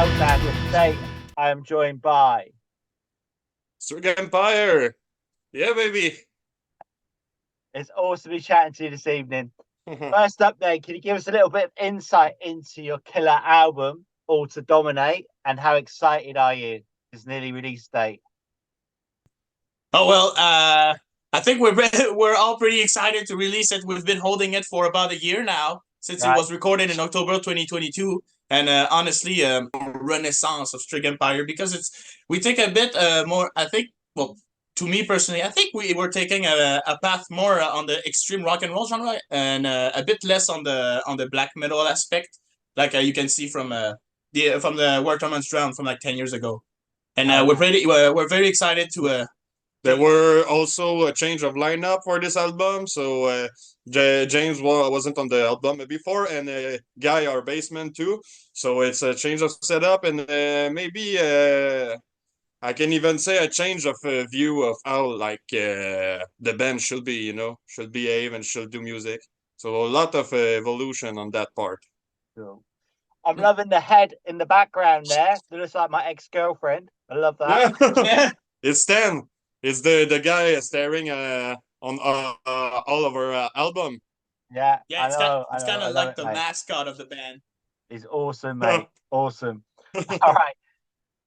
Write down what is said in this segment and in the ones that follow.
Meltdown. With today, I am joined by. Strigampire. Yeah, baby. It's awesome to be chatting to you this evening. First up, then, can you give us a little bit of insight into your killer album, All to Dominate, and how excited are you? It's nearly release date. Oh well, I think we're all pretty excited to release it. We've been holding it for about a year now since it was recorded in October 2022, and honestly, renaissance of Strigampire because we take a bit more. I think to me personally, I think we were taking a path more on the extreme rock and roll genre and a bit less on the black metal aspect, like you can see from the Where Torments Drown from like 10 years ago, and we're very excited to. There were also a change of lineup for this album. So James wasn't on the album before, and Guy, our bassman, too. So it's a change of setup, and maybe I can even say a change of view of how the band should be, should behave and should do music. So a lot of evolution on that part. Cool. I'm loving the head in the background there. It looks like my ex-girlfriend. I love that. Yeah. It's Stan. It's the guy staring on all of our album. Yeah, it's kind of like the mascot of the band. He's awesome, mate. Awesome. All right.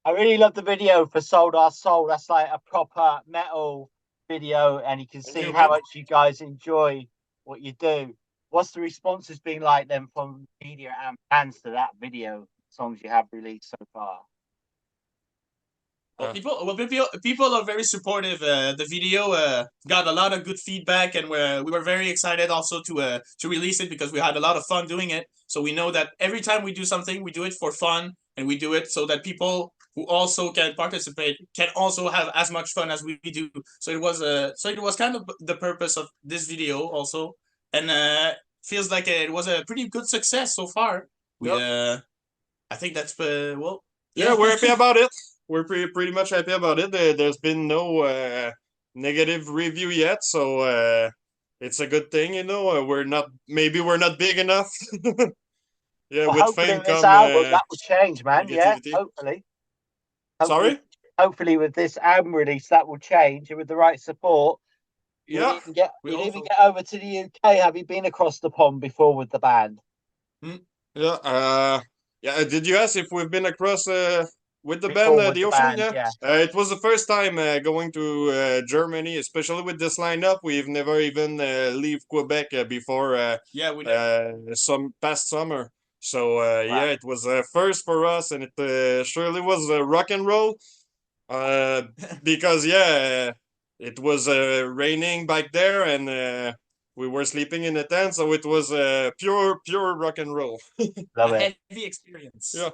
I really love the video for Sold Our Soul. That's like a proper metal video, and you can see how much you guys enjoy what you do. What's the responses been like then from media and fans to that video songs you have released so far? Well, people are very supportive. The video got a lot of good feedback, and we were very excited also to release it because we had a lot of fun doing it. So we know that every time we do something, we do it for fun, and we do it so that people who also can participate can also have as much fun as we do. So it was kind of the purpose of this video also, and feels like it was a pretty good success so far. I think that's Yeah, we're happy about it. We're pretty much happy about it. There's been no negative review yet, so it's a good thing, we're not big enough. Yeah, well, with fame comes album, that will change, man. Negativity. Yeah, hopefully. Sorry? Hopefully, with this album release, that will change, and with the right support, yeah, you'll even get over to the UK. Have you been across the pond before with the band? Yeah. Did you ask if we've been across with the band, the ocean? Yeah. It was the first time going to Germany, especially with this lineup. We've never even leave Quebec before. Some past summer. So it was a first for us, and it surely was rock and roll. Because it was raining back there, and we were sleeping in a tent, so it was pure rock and roll. Love it. Heavy experience. Yeah.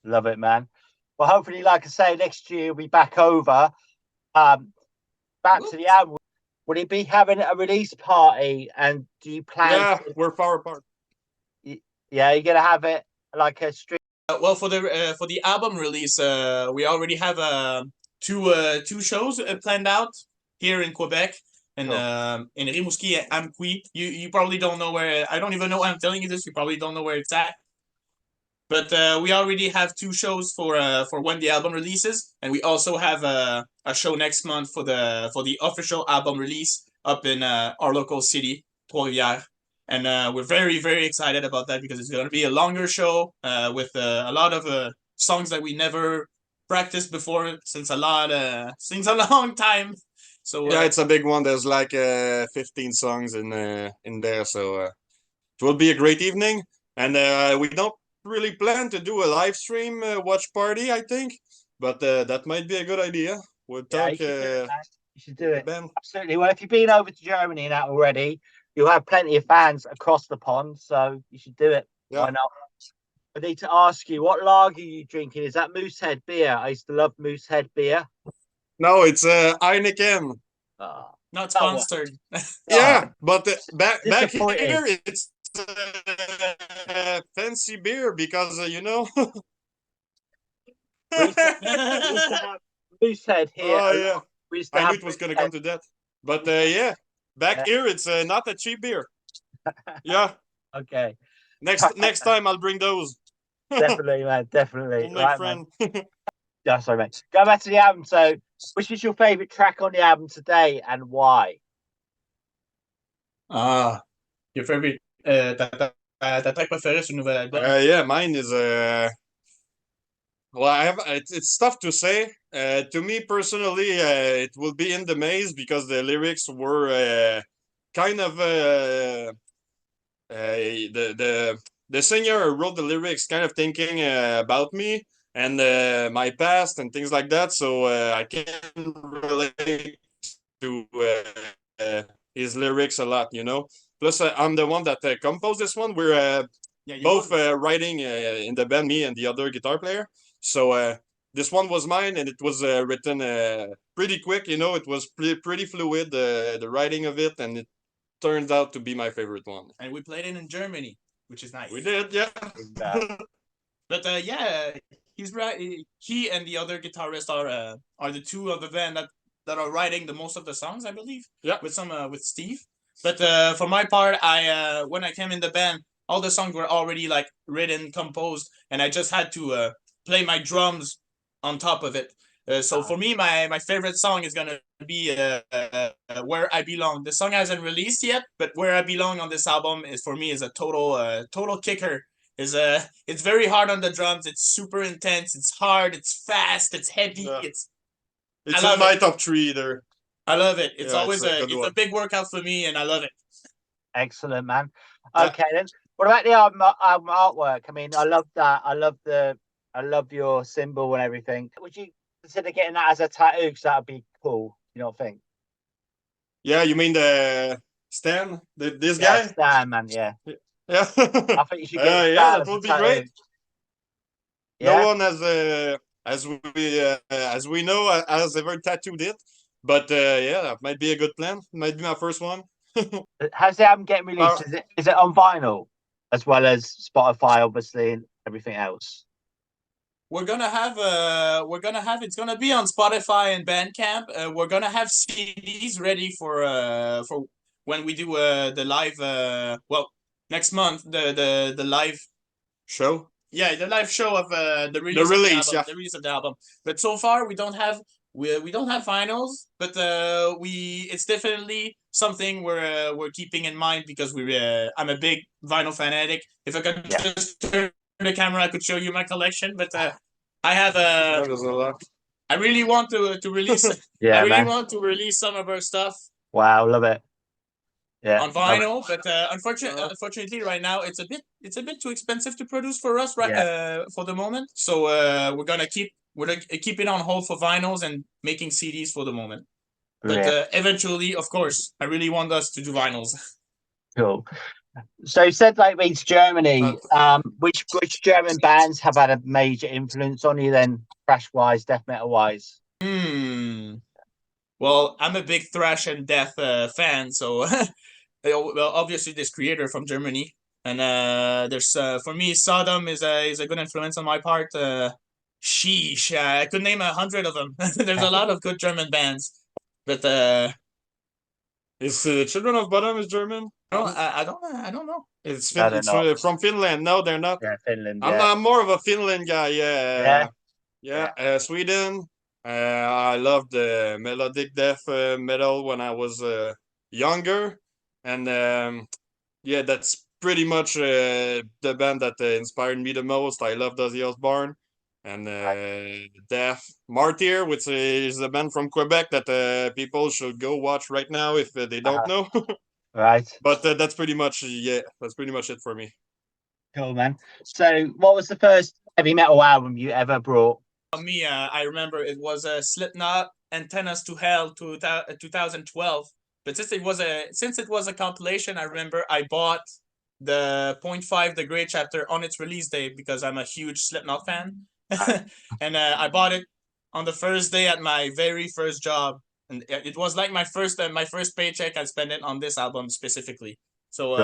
Love it, man. Well, hopefully, like I say, next year we'll be back over. Back to the album. Would it be having a release party? And do you plan? Yeah, we're far apart. Yeah, you're gonna have it like a stream. Well, for the album release, we already have two shows planned out here in Quebec and in Rimouski and Amqui. You probably don't know where. I don't even know why I'm telling you this. You probably don't know where it's at. But we already have two shows for when the album releases, and we also have a show next month for the official album release up in our local city, Trois-Rivières. And we're very, very excited about that because it's going to be a longer show with a lot of songs that we never practiced before since a long time. So it's a big one. There's like 15 songs in there, so it will be a great evening. And we don't really plan to do a live stream watch party, I think, but that might be a good idea. We'll talk. You should do it. Absolutely. Well, if you've been over to Germany and that already, you'll have plenty of fans across the pond, so you should do it. Yeah. Why not? I need to ask you, what lager are you drinking? Is that Moosehead beer? I used to love Moosehead beer. No, it's Heineken. Not sponsored. Yeah, but back here it's fancy beer because Moosehead here. Oh yeah, I knew it was gonna come to that. But back here it's not a cheap beer. Yeah. Okay. Next time I'll bring those. Definitely, man. Definitely. We'll make Right, man. friends. Yeah, sorry, mate. Go back to the album. So, which is your favorite track on the album today, and why? Ah, your favorite, ta track préférée sur le nouvel album? Yeah, mine is well, it's tough to say. To me personally, it will be In the Maze because the lyrics were kind of the singer who wrote the lyrics kind of thinking about me and my past and things like that. So I can relate to his lyrics a lot, you know. Plus, I'm the one that composed this one. We're both writing in the band, me and the other guitar player. So this one was mine, and it was written pretty quick. You know, it was pretty fluid, the writing of it, and it turned out to be my favorite one. And we played it in Germany, which is nice. We did, yeah. But yeah, he's right. He and the other guitarist are the two of the band that are writing the most of the songs, I believe. Yeah. With Steve. But for my part, I when I came in the band, all the songs were already like written, composed, and I just had to play my drums on top of it. So for me, my favorite song is gonna be "Where I Belong." The song hasn't released yet, but "Where I Belong" on this album is for me is a total kicker. It's very hard on the drums. It's super intense. It's hard. It's fast. It's heavy. Yeah. It's in my top 3 there. I love it. It's always it's a big workout for me, and I love it. Excellent, man. Okay, then. What about the album artwork? I mean, I love that. I love your symbol and everything. Would you consider getting that as a tattoo? Because that would be cool. You don't think? Yeah, you mean the Stan? This Yeah, guy? Stan, man. Yeah. Yeah. I think you should get yeah, that would be great. Yeah? No one as we know has ever tattooed it, but yeah, that might be a good plan. Might be my first one. How's the album getting released? Is it on vinyl as well as Spotify, obviously, and everything else? We're gonna have it's gonna be on Spotify and Bandcamp. We're gonna have CDs ready for when we do the live next month the live show. Yeah, the live show of the release of the album. But so far we don't have vinyls, but it's definitely something we're keeping in mind because I'm a big vinyl fanatic. If I could just turn the camera, I could show you my collection. But I have I really want to release. Want to release some of our stuff. Wow, love it. Yeah, on vinyl, but unfortunately, right now it's a bit too expensive to produce for us for the moment. So we're gonna keep it on hold for vinyls and making CDs for the moment. But eventually, of course, I really want us to do vinyls. Cool. So you said like it's Germany. Which German bands have had a major influence on you then, thrash wise, death metal wise? Well, I'm a big thrash and death fan, so well, obviously this creator from Germany, and there's for me Sodom is a good influence on my part. Sheesh, I could name 100 of them. There's a lot of good German bands, but is Children of Bottom is German? No, I don't know. It's from Finland. No, they're not. Yeah, Finland. I'm more of a Finland guy. Yeah. Sweden. I loved the melodic death metal when I was younger, and that's pretty much the band that inspired me the most. I loved Ozzy Osbourne and Death Martyr, which is a band from Quebec that people should go watch right now if they don't know. Right. But that's pretty much it for me. Cool, man. So what was the first heavy metal album you ever brought? For me, I remember it was Slipknot, Antennas to Hell, 2012. But since it was a compilation, I remember I bought the 0.5 The Great Chapter on its release day because I'm a huge Slipknot fan. And I bought it on the first day at my very first job. And it was like my first paycheck. I spent it on this album specifically. So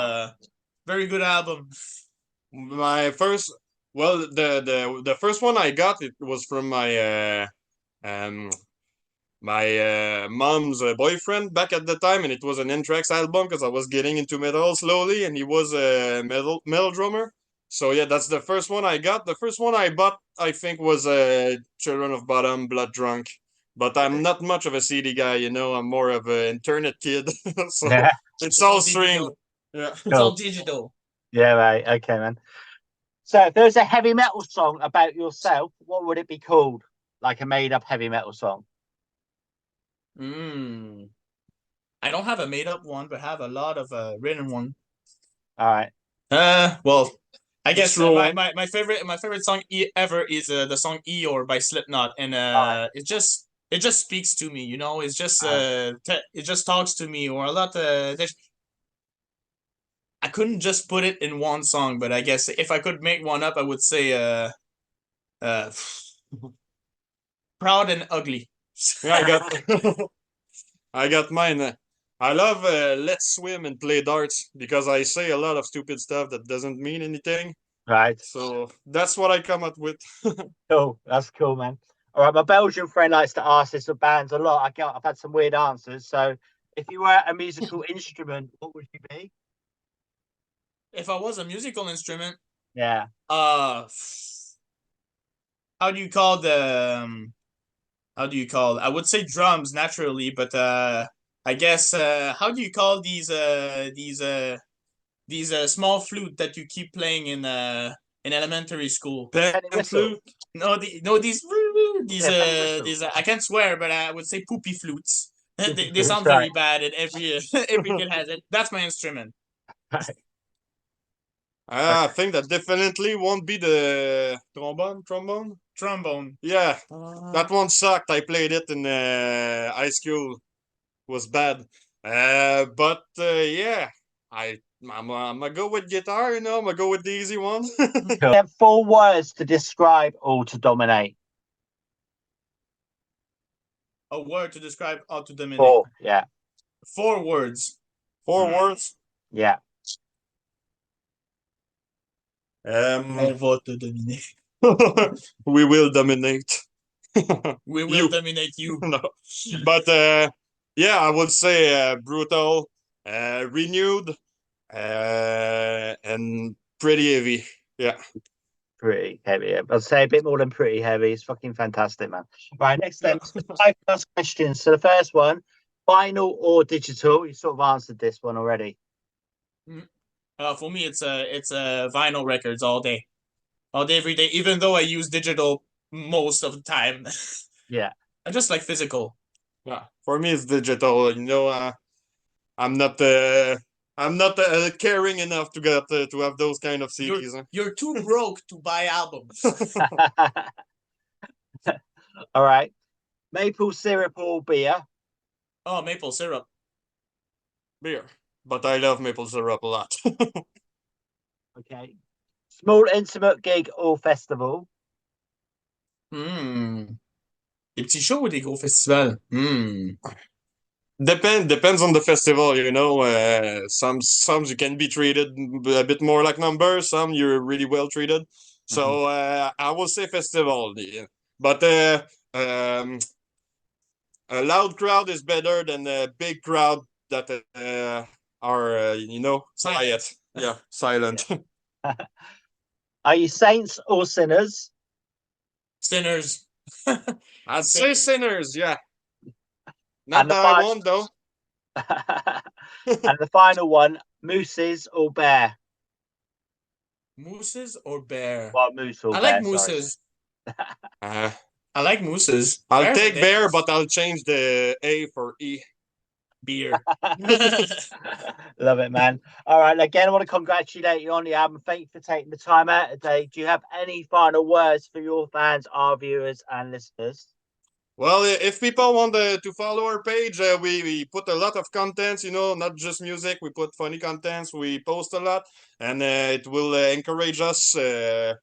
very good album. My first, well, the first one I got, it was from my my mom's boyfriend back at the time, and it was an Anthrax album because I was getting into metal slowly, and he was a metal drummer. So yeah, that's the first one I got. The first one I bought, I think, was Children of Bottom, Blood Drunk. But I'm not much of a CD guy, you know. I'm more of an internet kid, so Yeah. it's all digital. streamed. Yeah, It's all digital. Yeah, right. Okay, man. So if there's a heavy metal song about yourself, what would it be called? Like a made-up heavy metal song? I don't have a made up one, but have a lot of written one. All right. Well, I guess throw my favorite song ever is the song Eeyore by Slipknot, and it just speaks to me, you know. It's just it just talks to me, or a lot. I couldn't just put it in one song, but I guess if I could make one up, I would say Proud and Ugly. yeah, I got mine. I love Let's Swim and Play Darts because I say a lot of stupid stuff that doesn't mean anything. Right. So that's what I come up with. Cool. That's cool, man. All right. My Belgian friend likes to ask this of bands a lot. I've had some weird answers. So if you were a musical instrument, what would you be? If I was a musical instrument, Yeah. how do you call how do you call I would say drums naturally, but I guess how do you call these small flute that you keep playing in elementary school? Pen flute. No, these I can't swear, but I would say poopy flutes. They sound very bad, and every kid has it. That's my instrument. I think that definitely won't be the trombone. Yeah, that one sucked. I played it in high school. It was bad. But yeah, I'm gonna go with guitar. You know, I'm gonna go with the easy one. You have 4 words to describe or to dominate. A word to describe how to dominate. 4. Yeah. 4 words. 4 words. Yeah. On va te dominer. We will dominate. We will dominate you. No. But yeah, I would say brutal, renewed, and pretty heavy. Yeah. Pretty heavy. I'd say a bit more than pretty heavy. It's fucking fantastic, man. Right, next then, 5 plus questions. So the first one, vinyl or digital? You sort of answered this one already. For me, it's vinyl records all day, every day. Even though I use digital most of the time. Yeah, I just like physical. Yeah, for me it's digital. You know, I'm not caring enough to get to have those kind of CDs. You're too broke to buy albums. All right, maple syrup or beer? Oh, maple syrup. Beer. But I love maple syrup a lot. Okay. Small intimate gig or festival? Des petits shows ou des gros festivals? Depends on the festival, you know. Some you can be treated a bit more like numbers. Some you're really well treated. So I will say festival. Yeah. But a loud crowd is better than a big crowd that are you know, quiet. Yeah, silent. Are you saints or sinners? Sinners. I'd say sinners, yeah. Not And the that I want though. And the final one, mooses or bear? Mooses or bear? Well, moose or I bear, like mooses. I like mooses. I'll Bears take are bear, dangerous. but I'll change the A for E. Beer. Love it, man. All right, again, I want to congratulate you on the album. Thank you for taking the time out today. Do you have any final words for your fans, our viewers, and listeners? Well, if people want to follow our page, we put a lot of contents, you know, not just music. We put funny contents. We post a lot, and it will encourage us a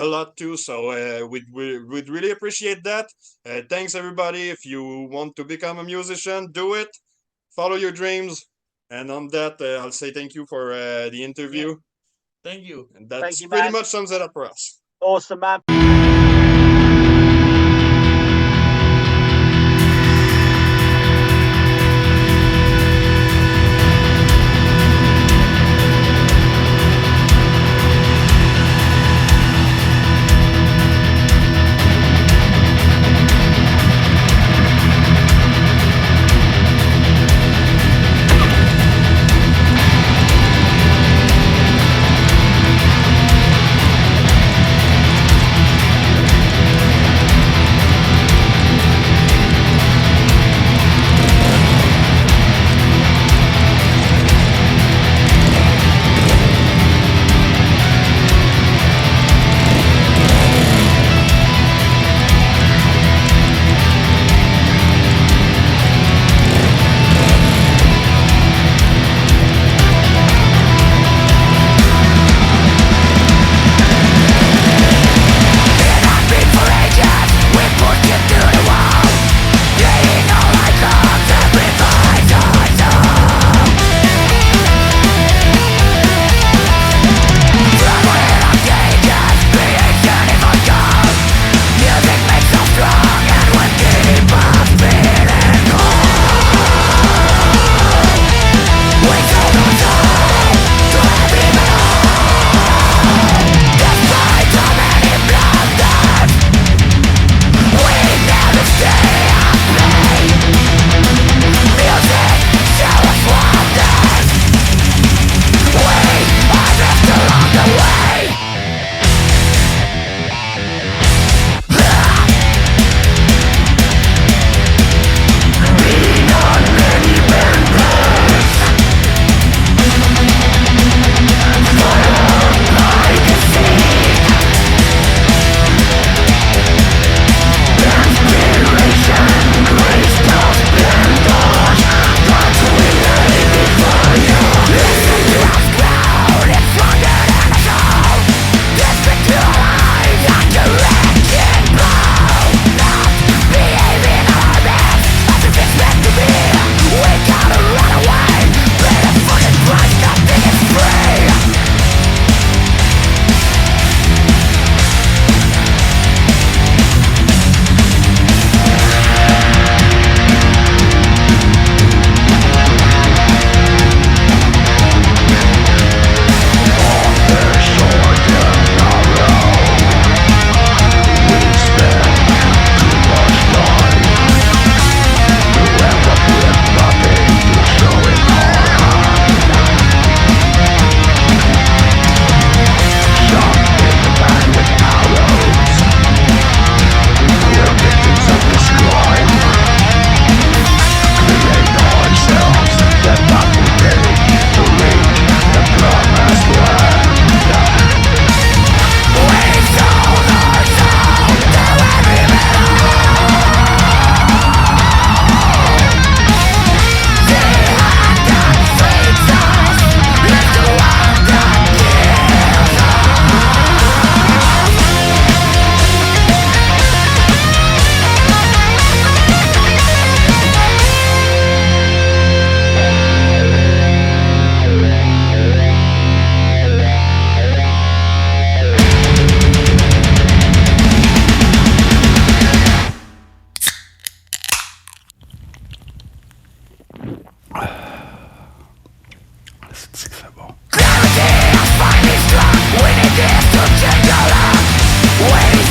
lot too. So we'd really appreciate that. Thanks, everybody. If you want to become a musician, do it. Follow your dreams. And on that, I'll say thank you for the interview. Thank you. And that's pretty much sums it up for us. Awesome, man. c'est fait bon. Gravity has finally struck. We need this to change our life. We need